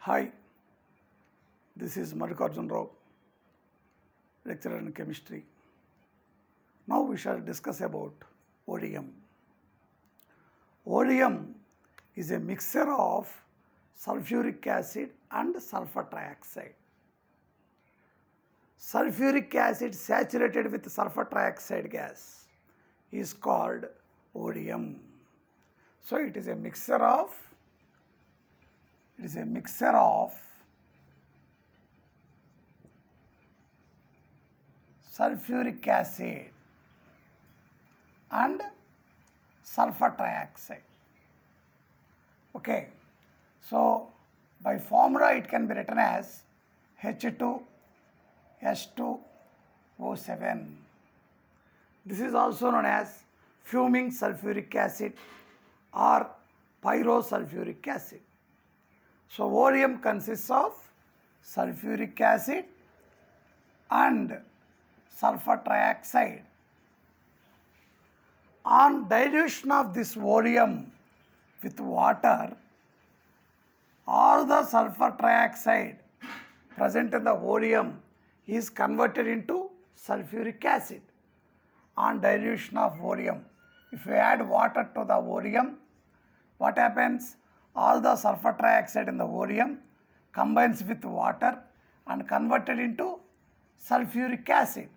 Hi, this is Madhukarjun Rao, lecturer in chemistry. Now we shall discuss about ODM. ODM is a mixture of sulfuric acid and sulfur trioxide. Sulfuric acid saturated with sulfur trioxide gas is called ODM. So it is a mixture of sulfuric acid and sulfur trioxide. Okay, so by formula it can be written as H2S2O7. This is also known as fuming sulfuric acid or pyrosulfuric acid. So ODM consists of sulfuric acid and sulfur trioxide. On dilution of this ODM with water, all the sulfur trioxide present in the ODM is converted into sulfuric acid. On dilution of ODM, if we add water to the ODM, what happens? All the sulfur trioxide in the ODM combines with water and converted into sulfuric acid.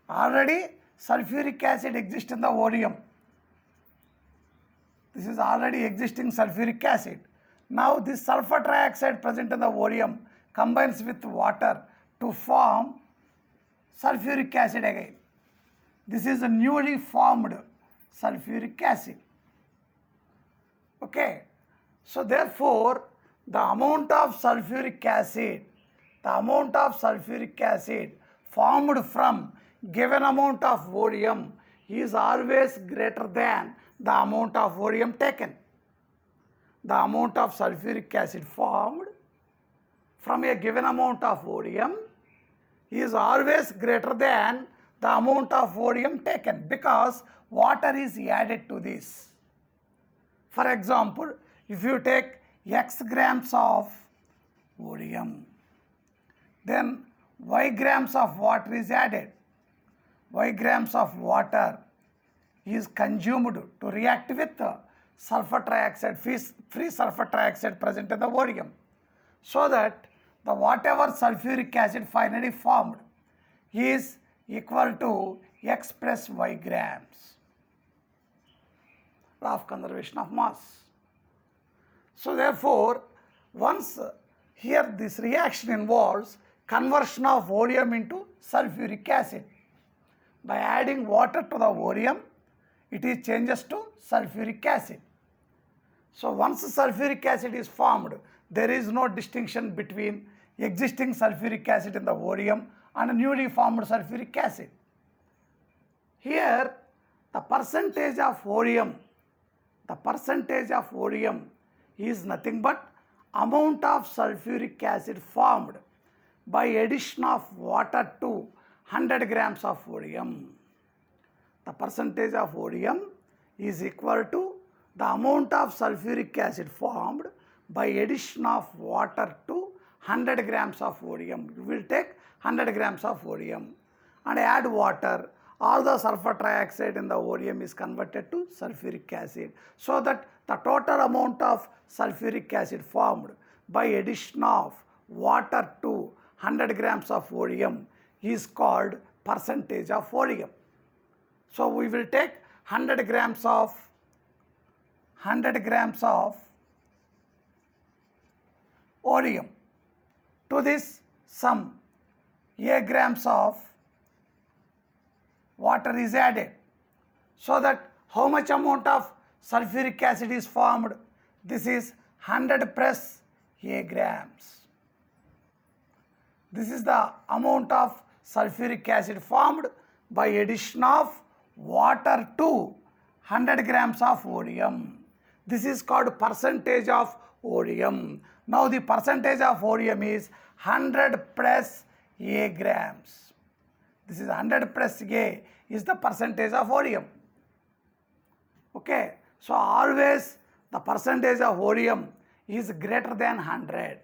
Already sulfuric acid exists in the ODM. This is already existing sulfuric acid. Now this sulfur trioxide present in the ODM combines with water to form sulfuric acid again. This is a newly formed sulfuric acid. Okay. So therefore, the amount of sulfuric acid formed from given amount of ODM is always greater than the amount of ODM taken. The amount of sulfuric acid formed from a given amount of ODM is always greater than the amount of ODM taken because water is added to this. For example, if you take X grams of ODM, then Y grams of water is added. Y grams of water is consumed to react with the sulfur trioxide, free sulfur trioxide present in the ODM, so that the whatever sulfuric acid finally formed is equal to X plus Y grams. Law of conservation of mass. So therefore, once here this reaction involves conversion of ODM into sulfuric acid. By adding water to the ODM, it is changes to sulfuric acid. So once sulfuric acid is formed, there is no distinction between existing sulfuric acid in the ODM and newly formed sulfuric acid. Here, the percentage of ODM is nothing but amount of sulfuric acid formed by addition of water to 100 grams of ODM. The percentage of ODM is equal to the amount of sulfuric acid formed by addition of water to 100 grams of ODM. We will take 100 grams of ODM and add water. All the sulfur trioxide in the ODM is converted to sulfuric acid, so that the total amount of sulfuric acid formed by addition of water to 100 grams of ODM is called percentage of ODM. So we will take 100 grams of ODM. To this, some A grams of water is added, so that how much amount of sulfuric acid is formed? This is 100 plus A grams. This is the amount of sulfuric acid formed by addition of water to 100 grams of ODM. This is called percentage of ODM. Now the percentage of ODM is 100 plus A grams. This is 100 plus A is the percentage of ODM. Okay, so always the percentage of ODM is greater than 100.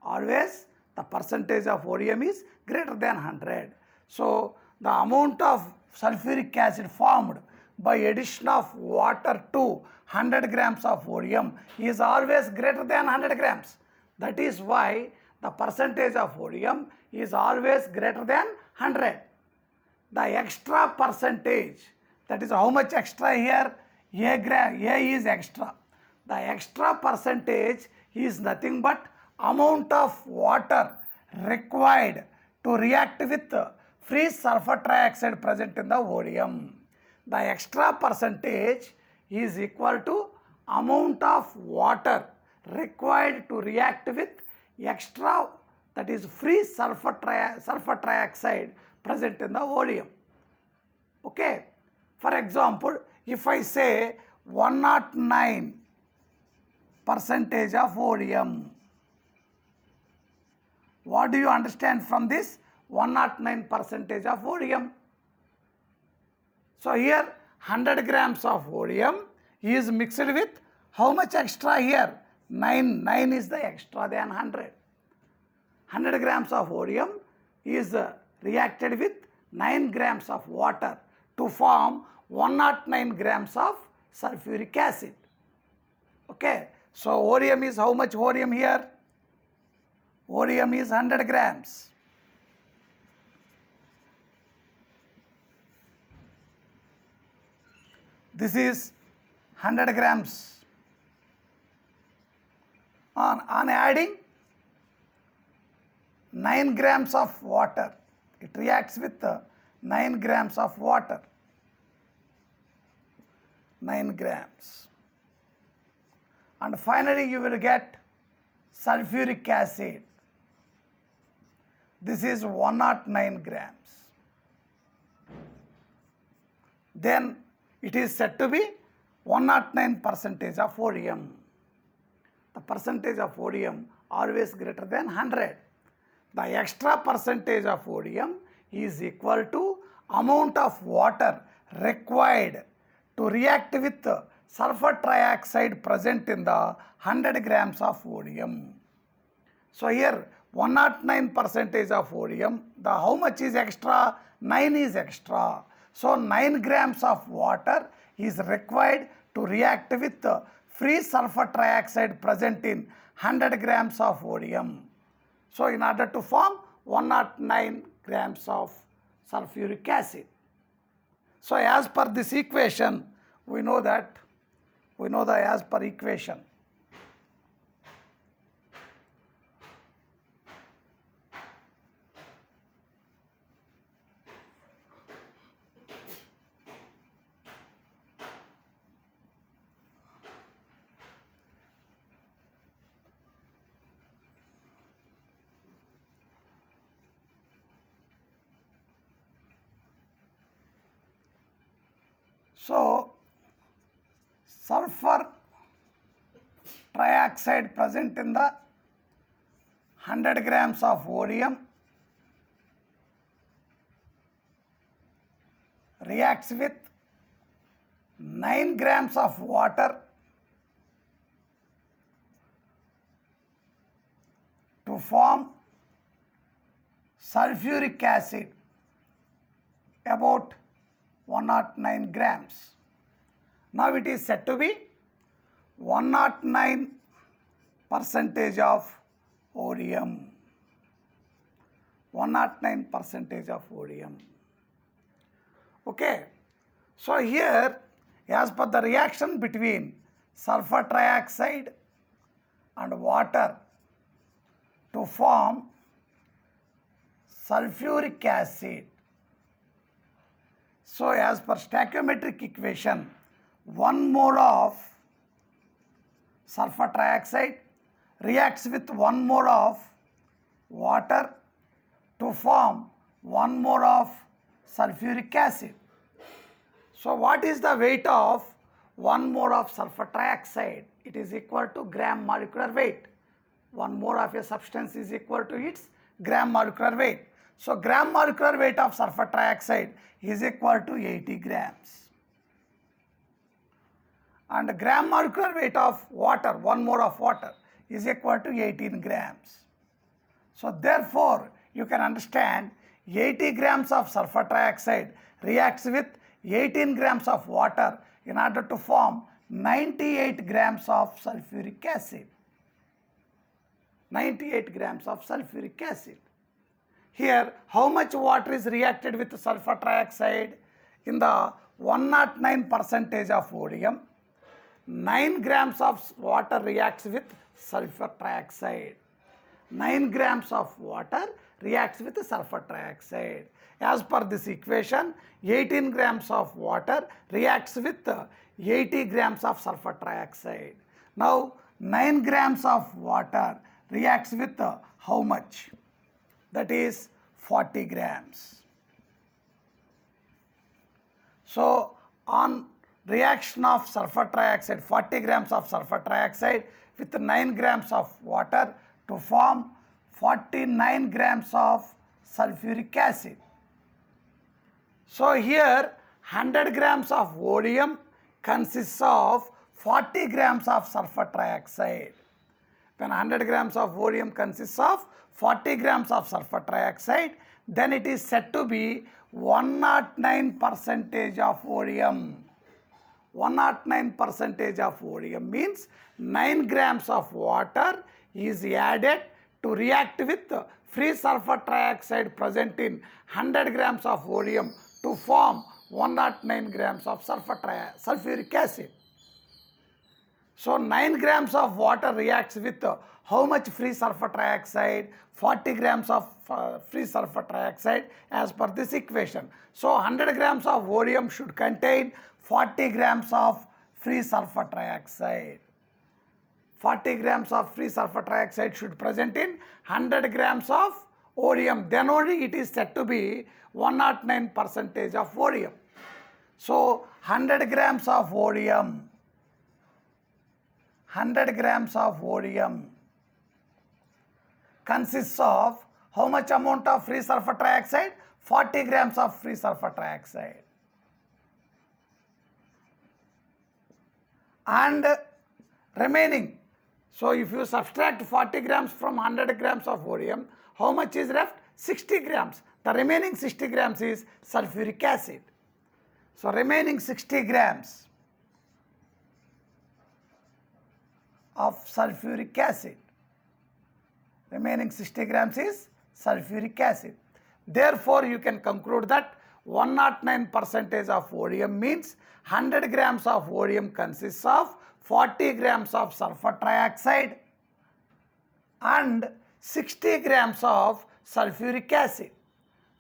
Always the percentage of ODM is greater than 100. So the amount of sulfuric acid formed by addition of water to 100 grams of ODM is always greater than 100 grams. That is why the percentage of ODM is always greater than 100. The extra percentage, that is how much extra here, A is extra. The extra percentage is nothing but amount of water required to react with free sulfur trioxide present in the ODM. The extra percentage is equal to amount of water required to react with extra, that is free sulfur trioxide present in the ODM. Okay. For example, if I say 109 percentage of ODM, what do you understand from this 109 percentage of ODM? So here 100 grams of ODM is mixed with how much extra here? 9. 9 is the extra than 100. 100 grams of ODM is reacted with 9 grams of water to form 109 grams of sulfuric acid. Okay. So ODM is how much ODM here? ODM is 100 grams. This is 100 grams. On adding 9 grams of water, it reacts with 9 grams of water. 9 grams. And finally you will get sulfuric acid. This is 109 grams. Then it is said to be 109 percentage of ODM. The percentage of ODM always greater than 100. The extra percentage of ODM is equal to amount of water required to react with sulfur trioxide present in the 100 grams of ODM. So here 109 percentage of ODM, the how much is extra? 9 is extra. So 9 grams of water is required to react with free sulfur trioxide present in 100 grams of ODM. So in order to form 109 grams of sulfuric acid. So as per this equation, we know the as per equation. So sulfur trioxide present in the 100 grams of ODM reacts with 9 grams of water to form sulfuric acid about 109 grams. Now it is said to be 109 percentage of ODM. 109 percentage of ODM. Okay. So here, as per the reaction between sulfur trioxide and water to form sulfuric acid. So as per stoichiometric equation, 1 mole of sulfur trioxide reacts with 1 mole of water to form 1 mole of sulfuric acid. So what is the weight of 1 mole of sulfur trioxide? It is equal to gram molecular weight. 1 mole of a substance is equal to its gram molecular weight. So gram molecular weight of sulfur trioxide is equal to 80 grams. And gram molecular weight of water, 1 mole of water, is equal to 18 grams. So therefore, you can understand 80 grams of sulfur trioxide reacts with 18 grams of water in order to form 98 grams of sulfuric acid. 98 grams of sulfuric acid. Here, how much water is reacted with sulfur trioxide? In the 109 percentage of odium, 9 grams of water reacts with sulfur trioxide. 9 grams of water reacts with sulfur trioxide. As per this equation, 18 grams of water reacts with 80 grams of sulfur trioxide. Now, 9 grams of water reacts with how much? That is 40 grams. So, on reaction of sulfur trioxide, 40 grams of sulfur trioxide with 9 grams of water to form 49 grams of sulfuric acid. So, here 100 grams of odium consists of 40 grams of sulfur trioxide. When 100 grams of odium consists of 40 grams of sulfur trioxide, then it is said to be 109 percentage of odium. 109 percentage of odium means 9 grams of water is added to react with free sulfur trioxide present in 100 grams of odium to form 109 grams of sulfuric acid. So 9 grams of water reacts with how much free sulfur trioxide? 40 grams of free sulfur trioxide as per this equation. So 100 grams of odium should contain 40 grams of free sulfur trioxide. 40 grams of free sulfur trioxide should present in 100 grams of odium. Then only it is said to be 109 percentage of odium. So 100 grams of odium. 100 grams of odium consists of how much amount of free sulfur trioxide? 40 grams of free sulfur trioxide. And remaining, so if you subtract 40 grams from 100 grams of odium, how much is left? 60 grams. The remaining 60 grams is sulfuric acid. So remaining 60 grams of sulfuric acid. Remaining 60 grams is sulfuric acid. Therefore, you can conclude that 109 percentage of odium means 100 grams of odium consists of 40 grams of sulfur trioxide and 60 grams of sulfuric acid.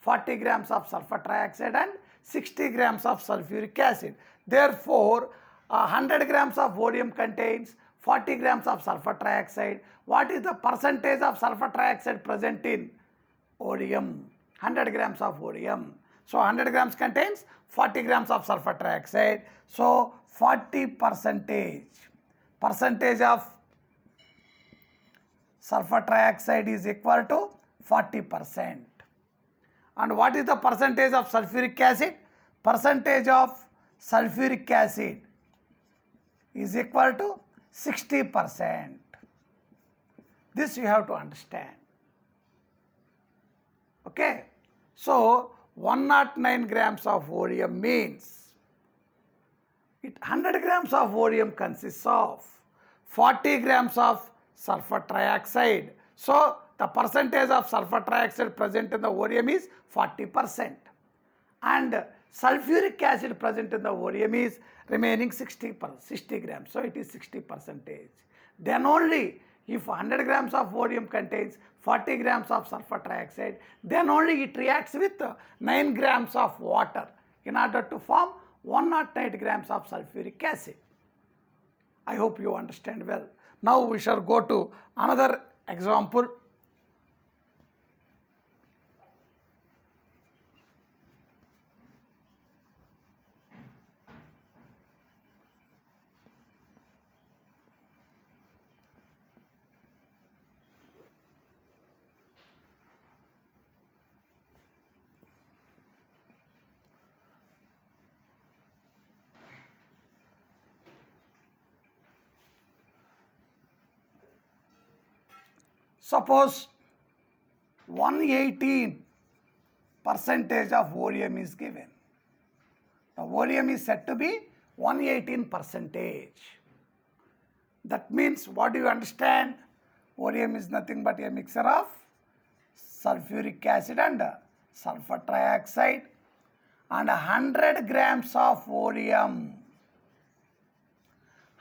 40 grams of sulfur trioxide and 60 grams of sulfuric acid. Therefore, 100 grams of odium contains 40 grams of sulfur trioxide. What is the percentage of sulfur trioxide present in odium? 100 grams of odium. So 100 grams contains 40 grams of sulfur trioxide. So 40 percentage of sulfur trioxide is equal to 40%. And what is the percentage of sulfuric acid? Percentage of sulfuric acid is equal to 60%. This you have to understand. Okay. So 109 grams of odium means 100 grams of odium consists of 40 grams of sulfur trioxide. So the percentage of sulfur trioxide present in the odium is 40%. And sulfuric acid present in the odium is remaining 60 grams. So it is 60%. Then only if 100 grams of odium contains 40 grams of sulfur trioxide, then only it reacts with 9 grams of water in order to form 108 grams of sulfuric acid. I hope you understand well. Now we shall go to another example. Suppose 118 percentage of volume is given. The volume is said to be 118 percentage. That means, what do you understand? Volume is nothing but a mixture of sulfuric acid and sulfur trioxide, and 100 grams of volume.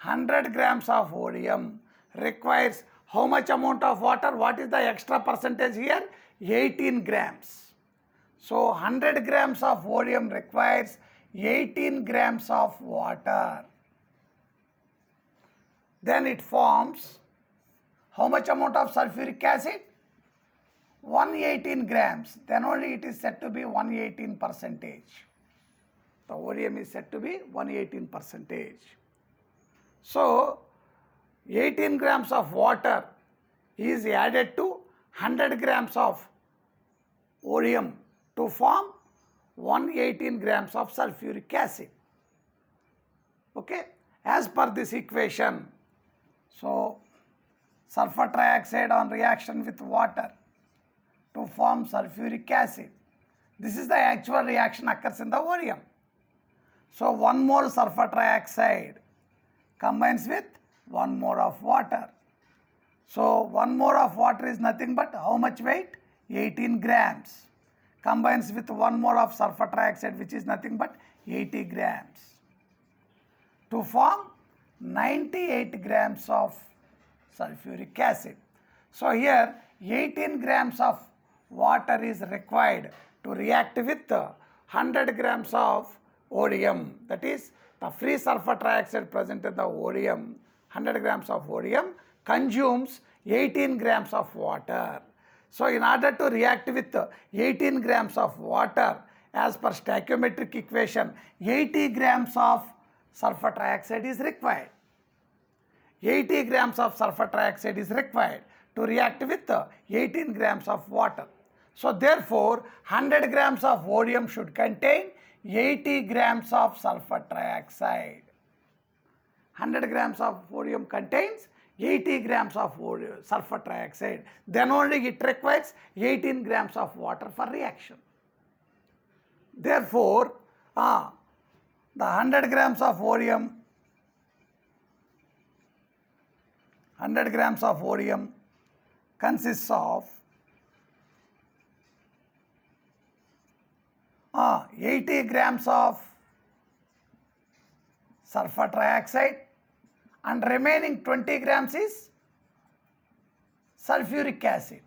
100 grams of volume requires how much amount of water? What is the extra percentage here? 18 grams. So 100 grams of volume requires 18 grams of water. Then it forms how much amount of sulfuric acid? 118 grams. Then only it is said to be 118 percentage. The volume is said to be 118 percentage. So 18 grams of water is added to 100 grams of volume to form 118 grams of sulfuric acid. Okay, as per this equation, so sulfur trioxide on reaction with water to form sulfuric acid. This is the actual reaction occurs in the volume. So 1 mole sulfur trioxide combines with 1 mole of water. So 1 mole of water is nothing but how much weight? 18 grams. Combines with 1 mole of sulfur trioxide, which is nothing but 80 grams. To form 98 grams of sulfuric acid. So here 18 grams of water is required to react with 100 grams of odium. That is, the free sulfur trioxide present in the odium, 100 grams of odium, consumes 18 grams of water. So in order to react with 18 grams of water, as per stoichiometric equation, 80 grams of sulfur trioxide is required. 80 grams of sulfur trioxide is required to react with 18 grams of water. So therefore, 100 grams of odium should contain 80 grams of sulfur trioxide. 100 grams of odium contains 80 grams of sulfur trioxide. Then only it requires 18 grams of water for reaction. Therefore, the 100 grams of odium, 100 grams of odium consists of 80 grams of sulfur trioxide, and remaining 20 grams is sulfuric acid.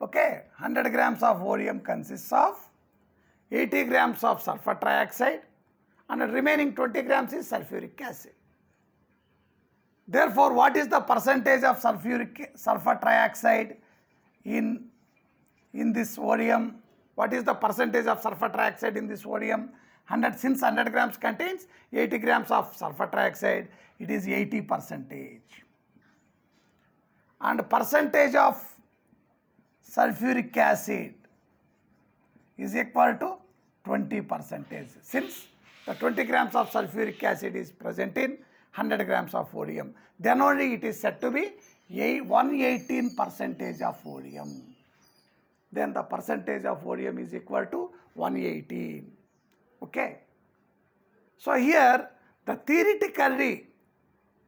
Okay, 100 grams of odium consists of 80 grams of sulfur trioxide, and the remaining 20 grams is sulfuric acid. Therefore, what is the percentage of sulfur trioxide in this odium? What is the percentage of sulfur trioxide in this odium? Since 100 grams contains 80 grams of sulfur trioxide, it is 80%. And percentage of sulfuric acid is equal to 20%. Since the 20 grams of sulfuric acid is present in 100 grams of odium, then only it is said to be 118% of odium. Then the percentage of odium is equal to 118. Okay. So here, theoretically,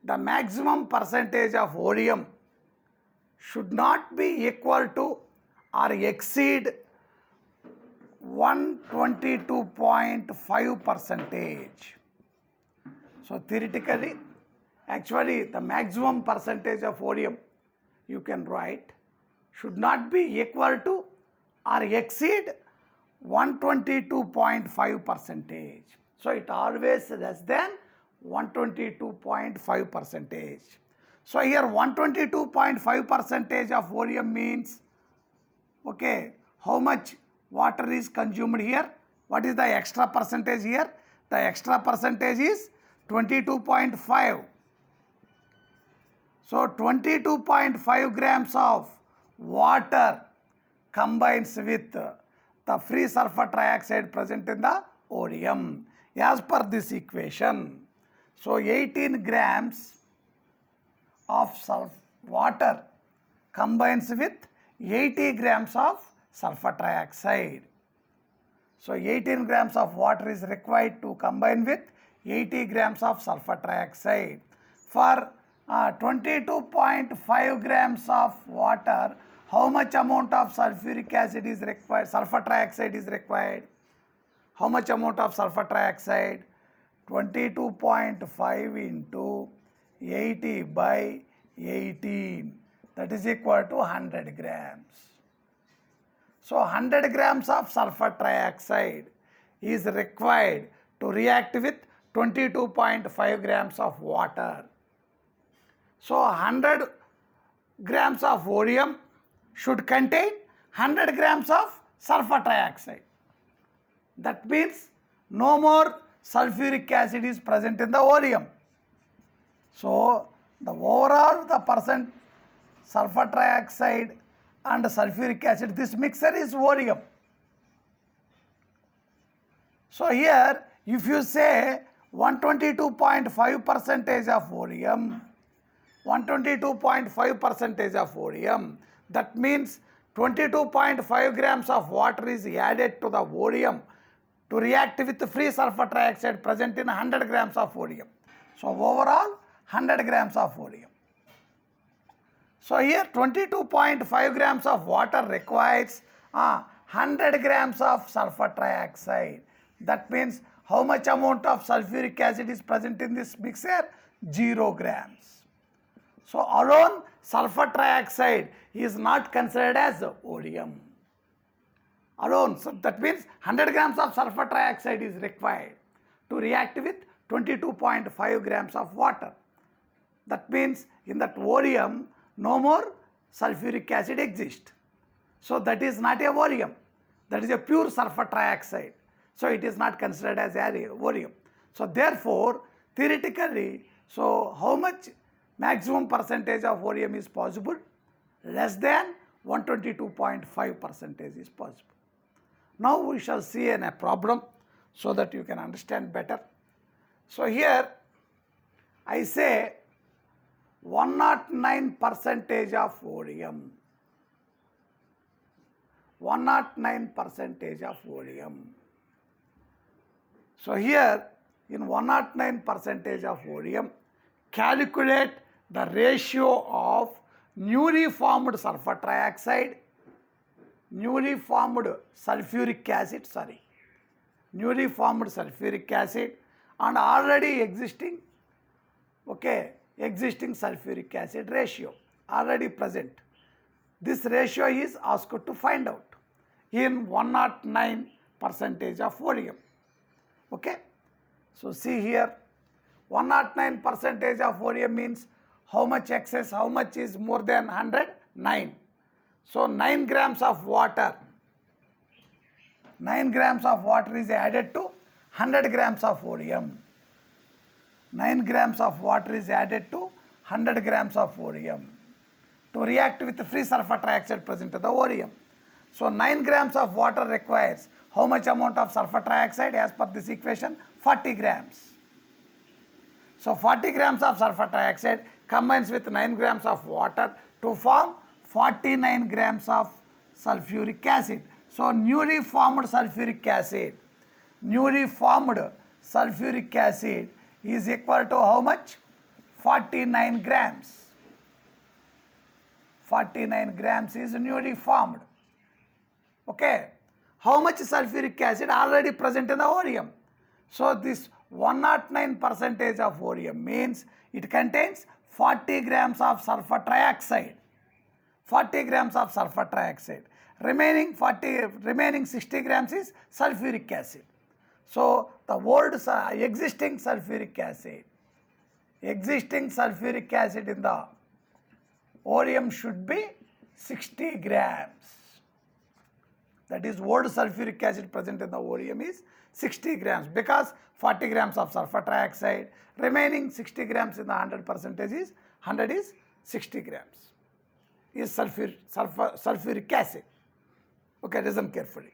the maximum percentage of odium should not be equal to or exceed 122.5%. So theoretically, actually the maximum percentage of odium you can write should not be equal to or exceed 122.5%. So it always less than 122.5%. So here 122.5% of odium means, okay, how much water is consumed here? What is the extra percentage here? The extra percentage is 22.5. So 22.5 grams of water combines with the free sulfur trioxide present in the odium as per this equation. So 18 grams of water combines with 80 grams of sulfur trioxide. So 18 grams of water is required to combine with 80 grams of sulfur trioxide. For 22.5 grams of water, how much amount of sulfuric acid is required? Sulfur trioxide is required. How much amount of sulfur trioxide? 22.5 into 80 by 18. That is equal to 100 grams. So 100 grams of sulfur trioxide is required to react with 22.5 grams of water. So 100 grams of odium should contain 100 grams of sulfur trioxide. That means no more sulfuric acid is present in the odium. So the overall the percent sulfur trioxide and sulfuric acid, this mixture is odium. So here if you say 122.5 percentage of odium, 122.5 percentage of odium, that means 22.5 grams of water is added to the odium to react with the free sulfur trioxide present in 100 grams of odium. So overall 100 grams of odium. So here 22.5 grams of water requires 100 grams of sulfur trioxide. That means how much amount of sulfuric acid is present in this mixture? 0 grams. So alone sulfur trioxide is not considered as odium. Alone, so that means 100 grams of sulfur trioxide is required to react with 22.5 grams of water. That means in that odium no more sulfuric acid exists. So that is not a odium. That is a pure sulfur trioxide. So it is not considered as odium. So therefore, theoretically, so how much maximum percentage of odium is possible? Less than 122.5 percentage is possible. Now we shall see in a problem so that you can understand better. So here I say 109 percentage of odium. 109 percentage of odium. So here in 109 percentage of odium, calculate the ratio of newly formed sulfur trioxide, newly formed sulfuric acid, newly formed sulfuric acid and already existing, existing sulfuric acid ratio already present. This ratio is asked to find out in 109 percentage of odium. Okay. So see here 109 percentage of odium means how much excess, how much is more than 100? 9. So 9 grams of water, 9 grams of water is added to 100 grams of odium. 9 grams of water is added to 100 grams of odium to react with the free sulfur trioxide present in the odium. So 9 grams of water requires how much amount of sulfur trioxide as per this equation? 40 grams. So 40 grams of sulfur trioxide combines with 9 grams of water to form 49 grams of sulfuric acid. So newly formed sulfuric acid is equal to how much? 49 grams. 49 grams is newly formed. Okay. How much sulfuric acid already present in the odium? So this 109 percentage of odium means it contains 40 grams of sulfur trioxide. 40 grams of sulfur trioxide. Remaining 60 grams is sulfuric acid. So the old existing sulfuric acid in the odium should be 60 grams. That is old sulfuric acid present in the odium is 60 grams because 40 grams of sulfur trioxide, remaining 60 grams in the 100 percentage is 100 is 60 grams is sulfuric acid. Okay, listen carefully.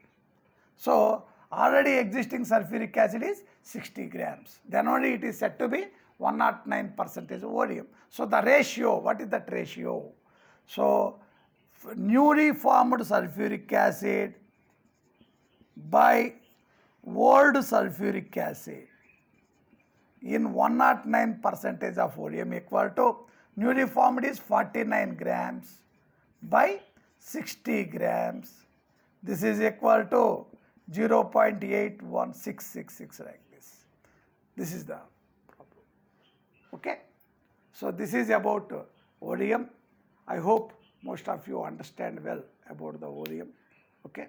So already existing sulfuric acid is 60 grams. Then only it is said to be 109 percentage odium. So the ratio, what is that ratio? So newly formed sulfuric acid by old sulfuric acid in 109 percentage of volume equal to newly formed is 49 grams by 60 grams. This is equal to 0.81666 like this. This is the problem. Okay. So this is about ODM. I hope most of you understand well about the ODM. Okay.